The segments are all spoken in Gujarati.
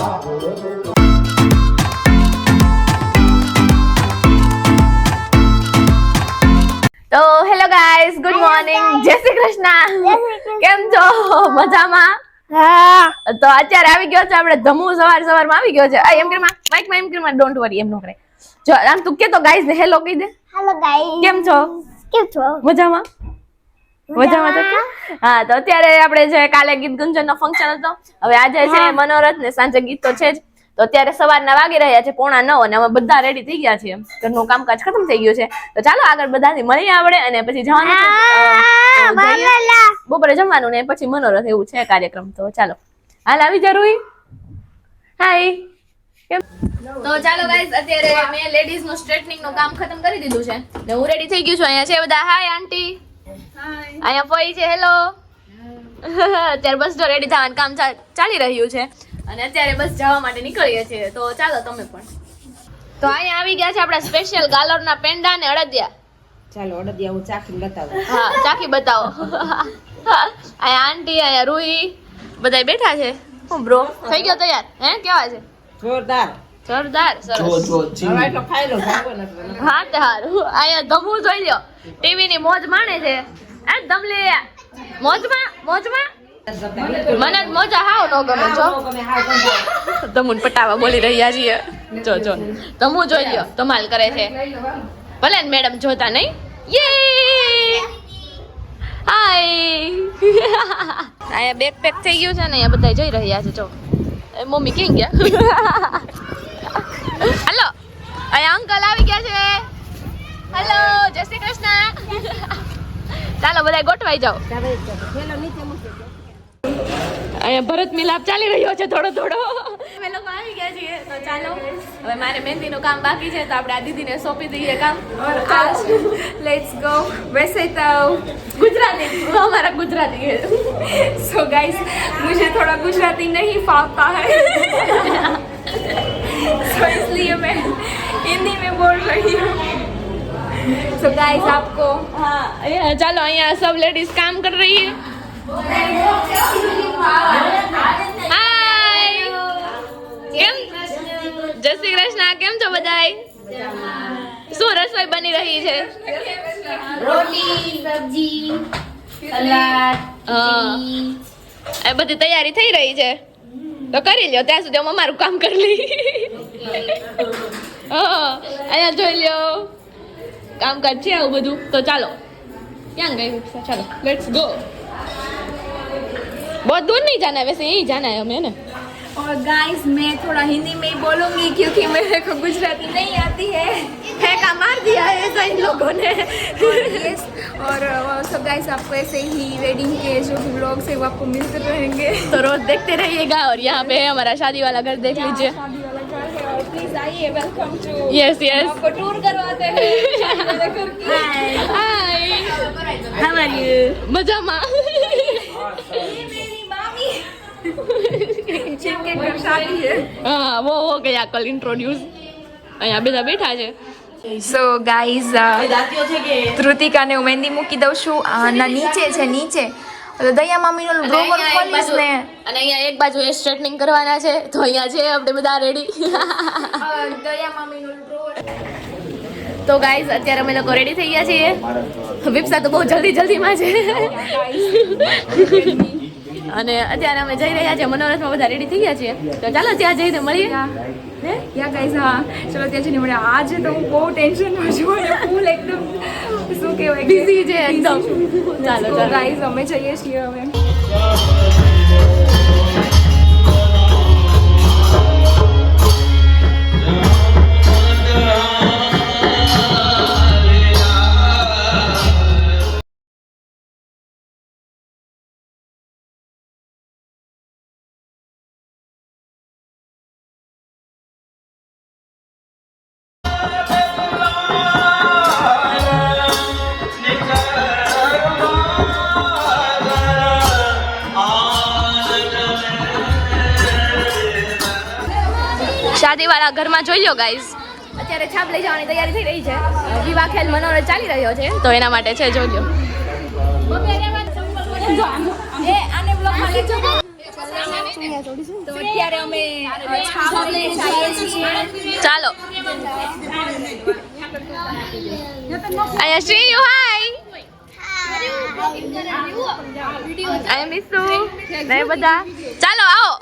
તો હેલો ગાઈસ, ગુડ મોર્નિંગ, જય શ્રી કૃષ્ણ. કેમ છો? મજામાં? હા. તો અત્યારે આવી ગયો છે આપણે ધમુ સવારમાં આવી ગયો છે. આ એમ કરીમાં માઈકમાં એમ કરીમાં ડોન્ટ વરી એમ નો કરે. જો આમ તું કે તો ગાઈસ ને હેલો કહી દે. Hello guys. કેમ છો? મજામાં? મજામાં તો કે? હા, તો અત્યારે આપણે જે કાલે ગીત ગુંજન નો ફંક્શન હતો, હવે આજે છે મનોરથ ને સાંજે ગીત તો છે જ. તો અત્યારે સવારના વાગી રહ્યા છે 8:45 અને અમે બધા રેડી થઈ ગયા છીએ. ઘરનું કામકાજ ખતમ થઈ ગયું છે. તો ચાલો આગળ બધાથી મળી આવડે અને પછી જવાનું છે બપોરે જમવાનું ને પછી મનોરથ એવું છે કાર્યક્રમ. તો ચાલો હાલ આવી જરૂરી. હાય. તો ચાલો ગાઈસ, અત્યારે મેં લેડીઝ નું સ્ટ્રેટનિંગ નું કામ ખતમ કરી દીધું છે ને હું રેડી થઈ ગયું છું. અહીંયા છે બધા. હાય આંટી. હાય. અહીંયા ફોઈ છે. હેલો. અત્યારે બસ જો રેડી થવાનું કામ ચાલી રહ્યું છે અને અત્યારે બસ જવા માટે નીકળીએ છીએ. તો ચાલો તમે પણ. તો અહીંયા આવી ગયા છે આપણા સ્પેશિયલ ગાલોરના પેંડા ને અડદિયા. ચાલો અડદિયા હું ચાખીને બતાવું. હા, ચાખી બતાવો. અહીંયા આંટી, અહીંયા રૂહી બધા બેઠા છે. હું બ્રો થઈ ગયો તૈયાર? હે કેવા છે? જોરદાર. જોરદાર. સરસ. હવે એટલો ખાઈ લો ભાગો ને. હા તે હારું. અહીંયા ધમુ જોઈ લ્યો, ટીવી ની મોજ માણે છે. એ ધમલે મોજમાં મને જ મોજા હાવ નો ગમે. જો તમુન પટાવા બોલી રહ્યા છીએ. જો તમુ જોઈ લ્યો, ધમાલ કરે છે. ભલે ને મેડમ જોતા નહીં. યે હાય. અહીંયા બેગ પેક થઈ ગયું છે ને અહીંયા બધા જઈ રહ્યા છે. જો મમ્મી ક્યાં ગયા? હાલો, અહીંયા અંકલ આવી ગયા છે. હેલો, જય શ્રી કૃષ્ણ. ચાલો બધા ગોઠવાઈ જાઓ. અહીંયા ભરત મિલાપ ચાલી રહ્યો છે થોડો થોડો. અમે લોકો આવી ગયા છીએ. તો ચાલો હવે મારે મહેંદીનું કામ બાકી છે તો આપણે આ દીદીને સોંપી દઈએ કામ. और आज लेट्स गो. वैसे तो गुजराती हमारा गुजराती है. सो गाइस, मुझे थोड़ा गुजराती नहीं फावता है. सो इसलिए मैं हिंदी में बोल रही हूँ. सो गाइस आपको हाँ चलो અહીંયા सब लेडीज काम कर रही है. હાય. કેમ? જય શ્રી કૃષ્ણ. કેમ છો બધાય? શું રસોઈ બની રહી છે? રોટી, સબ્જી, સલાડ. એ બધી તૈયારી થઈ રહી છે તો કરી લ્યો. ત્યાં સુધી અમે અમારું કામ કરી લઈએ. અહીંયા જોઈ લ્યો કામકાજ છે આવું બધું. તો ચાલો ક્યાં ગઈ? ચાલો લેટ્સ ગો. बहुत दूर नहीं जाना है, वैसे यहीं जाना है हमें ना. और गाइस मैं थोड़ा हिंदी में ही बोलूंगी क्योंकि मेरे को गुजराती नहीं आती है. फेंका मार दिया है ऐसा इन लोगों ने. और सब गाइस आपको ऐसे ही वेडिंग के जो भी व्लॉग्स है वो आपको मिलते रहेंगे. तो रोज देखते रहिएगा. और यहाँ पे हमारा शादी वाला घर देख लीजिए. शादी वाला घर है और प्लीज आइए. Welcome to. यस आपको टूर करवाते हैं शादी वाले घर की. हाय. How are you? मजाમાં. ये मेरी मामी जिनके घर शादी है. हाँ वो हो गया कल इंट्रोड्यूस. અહીંયા બધા બેઠા છે. સો ગાઈઝ, ધૃતિકાને હું મહેંદી મૂકી દઉં છું. ના નીચે છે નીચે. દયા મામીનો ડ્રોવર ખોલીશ ને. અને અહીંયા એક બાજુ સ્ટ્રેટનિંગ કરવાના છે તો અહીંયા છે આપણે બધા રેડી. દયા મામીનો ડ્રોવર. તો ગાઈઝ અત્યારે અમે લોકો રેડી થઈ ગયા છીએ. વિપ્સા તો બહુ જલ્દીમાં છે. અને અત્યારે અમે જઈ રહ્યા છીએ મનોરથમાં. બધા રેડી થઈ ગયા છીએ તો ચાલો ત્યાં જઈને મળીએ. યા ગાઈઝ, હા ચલો ત્યાં જઈને મળીએ. આજે તો હું બહુ ટેન્શનમાં છું અને ફૂલ એકદમ શું કહેવાય બિઝી છે એકદમ. ચાલો ગાઈઝ અમે જઈએ છીએ હવે. શાદી વાળા ઘરમાં જોઈ લો ગાઈઝ. અત્યારે છાપ લઈ જવાની તૈયારી થઈ રહી છે. વિવાહ ખેલ મનોરથ ચાલી રહ્યો છે તો એના માટે છે. જોજો. આને બ્લોગમાં લેજો. તો અત્યારે અમે છાપ લઈને જઈએ છીએ. ચાલો અહીંયા શ્રી યુ હાય આઈ મિસુ ને બધા ચાલો આવો.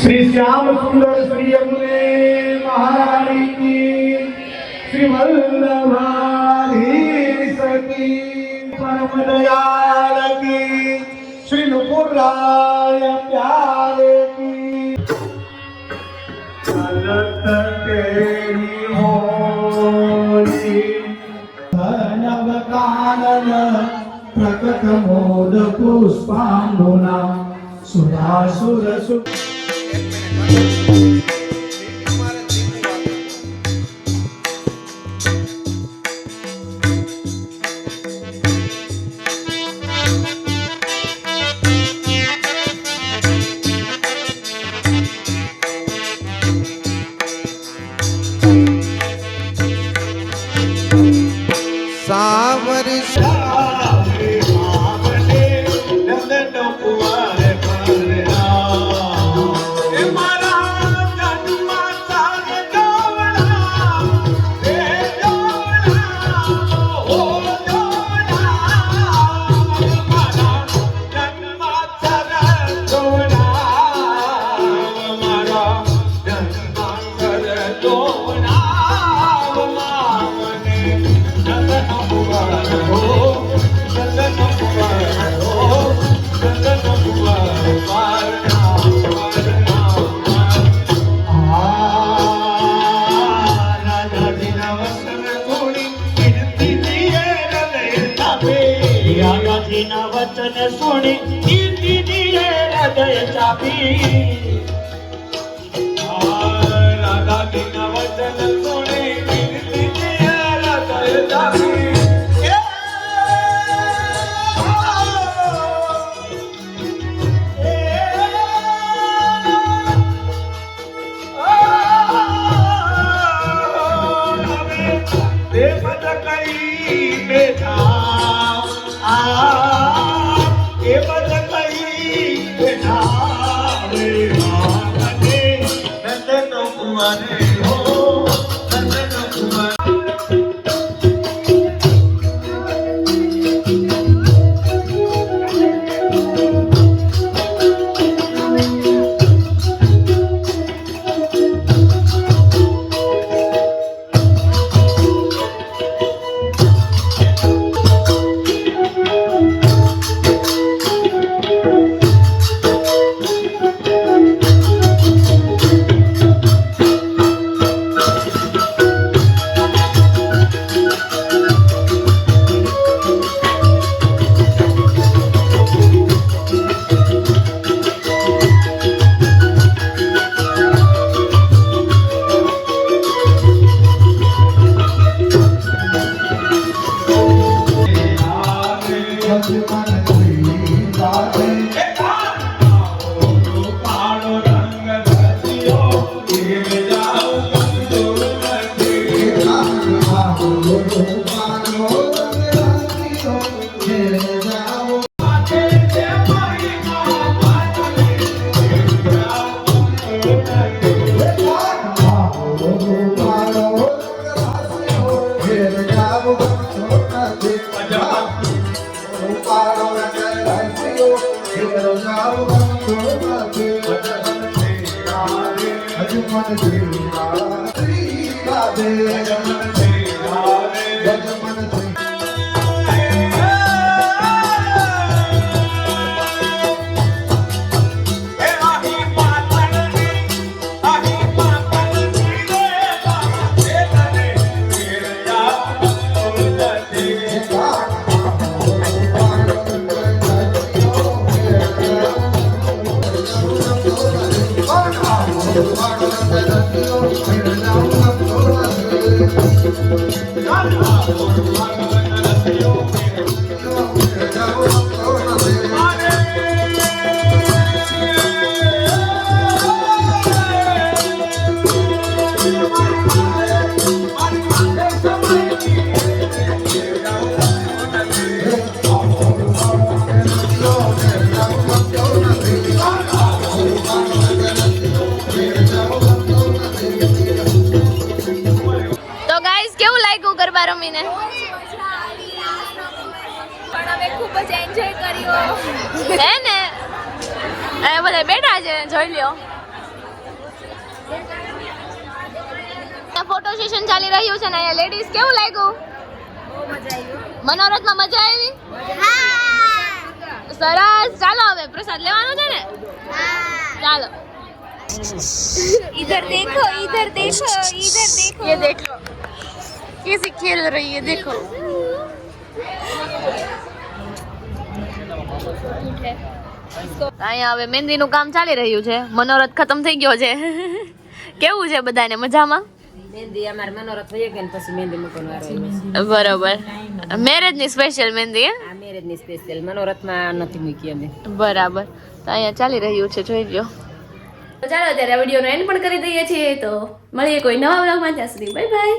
श्री श्याम सुंदर श्री अम्बे महारानी की श्री वल्लभाधीश की परम दयाल की श्री नुपुर राय प्यारे की अलग तेरी होली नव कानन प्रकट मोद पुष्पांगुना सुधासुर सु વચન સુણી કીર્તિજીએ હૃદય ચાપી રાધાજીના વચન સુણી કીર્તિજીએ હૃદય ચાપી રમીને પણ અમે ખૂબ જ એન્જોય કર્યો હે ને એ બધા બેઠા છે જોઈ લ્યો ફોટો સેશન ચાલી રહ્યું છે ને અહીંયા લેડીઝ કેવું લાગ્યું મનોરથમાં મજા આવી સરસ ચાલો હવે પ્રસાદ લેવાનો છે ને ચાલો इधर देखो इधर देखो इधर देखो ये देखो कैसे खेल रही है देखो અહીંયા હવે મહેંદીનું કામ ચાલી રહ્યું છે મનોરથ ખતમ થઈ ગયો છે કેવું છે બધાને મજામાં મહેંદી અમાર મનોરથ થઈ ગઈ ને પછી મહેંદી મૂકવાનો વારો આવ્યો બરાબર મેરેજ ની સ્પેશિયલ મહેંદી હે આ મેરેજ ની સ્પેશિયલ મનોરથમાં નથી મૂકી અમે બરાબર તો અહીંયા ચાલી રહ્યું છે જોઈ લ્યો તો ચાલો અત્યારે આ વિડીયોનો એન્ડ પણ કરી દઈએ છીએ તો મળીએ કોઈ નવા વ્લોગમાં ત્યાં સુધી બાય બાય